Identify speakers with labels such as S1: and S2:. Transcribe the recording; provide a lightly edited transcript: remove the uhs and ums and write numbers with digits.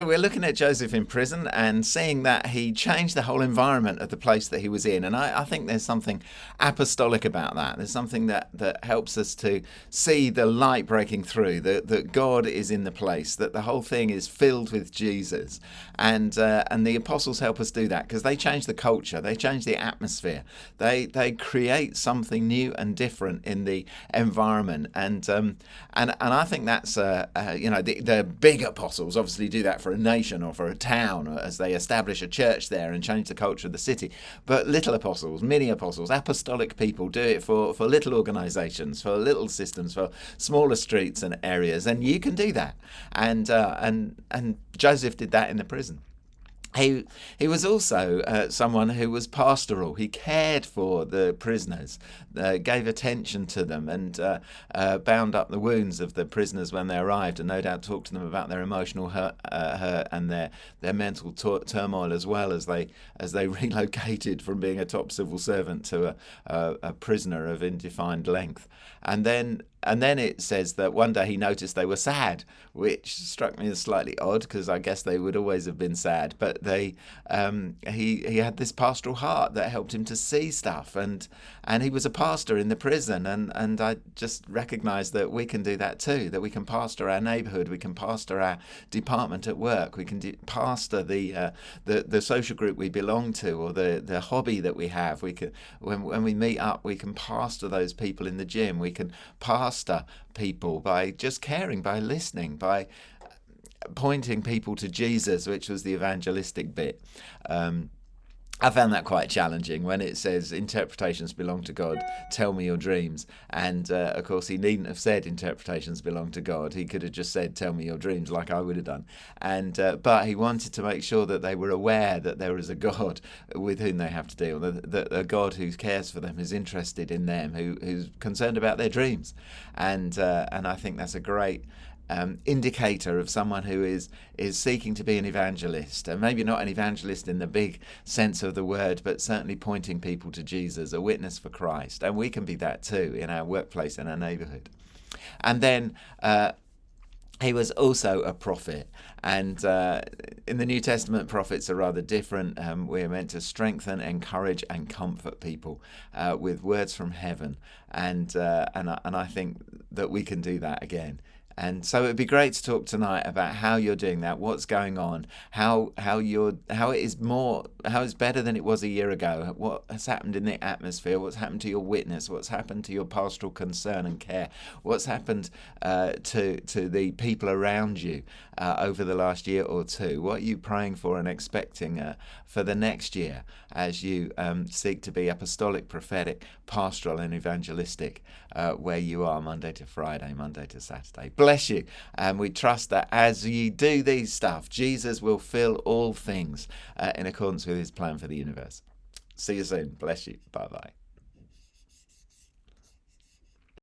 S1: We're looking at Joseph in prison and seeing that he changed the whole environment of the place that he was in. And I think there's something apostolic about that. There's something that helps us to see the light breaking through, that God is in the place, that the whole thing is filled with Jesus. And the apostles help us do that because they change the culture, they change the atmosphere, they create something new and different in the environment. And I think that's the big apostles obviously do that for a nation or for a town as they establish a church there and change the culture of the city. But little apostles, mini apostles, apostolic people do it for little organizations, for little systems, for smaller streets and areas. And you can do that. And Joseph did that in the prison. He was also someone who was pastoral. He cared for the prisoners, gave attention to them, and bound up the wounds of the prisoners when they arrived, and no doubt talked to them about their emotional hurt and their mental turmoil as well as they relocated from being a top civil servant to a prisoner of indefined length. And then it says that one day he noticed they were sad, which struck me as slightly odd because I guess they would always have been sad. But he had this pastoral heart that helped him to see stuff, and he was a pastor in the prison, and I just recognised that we can do that too. That we can pastor our neighbourhood, we can pastor our department at work, we can pastor the social group we belong to, or the hobby that we have. We can when we meet up, we can pastor those people in the gym. We can pastor people by just caring, by listening, by pointing people to Jesus, which was the evangelistic bit. I found that quite challenging when it says interpretations belong to God, tell me your dreams. And of course, he needn't have said interpretations belong to God. He could have just said, tell me your dreams, like I would have done. But he wanted to make sure that they were aware that there is a God with whom they have to deal, that a God who cares for them, who's interested in them, who's concerned about their dreams. And I think that's a great indicator of someone who is seeking to be an evangelist, and maybe not an evangelist in the big sense of the word, but certainly pointing people to Jesus, a witness for Christ. And we can be that too in our workplace and our neighbourhood. And then he was also a prophet, and in the New Testament, prophets are rather different. We're meant to strengthen, encourage, and comfort people with words from heaven, and I think that we can do that again. And so it'd be great to talk tonight about how you're doing that, what's going on, how it's better than it was a year ago, what has happened in the atmosphere, what's happened to your witness, what's happened to your pastoral concern and care, what's happened to the people around you over the last year or two. What are you praying for and expecting for the next year as you seek to be apostolic, prophetic, pastoral, and evangelistic where you are Monday to Friday, Monday to Saturday. Bless you. And we trust that as you do these stuff, Jesus will fill all things in accordance with his plan for the universe. See you soon. Bless you. Bye-bye.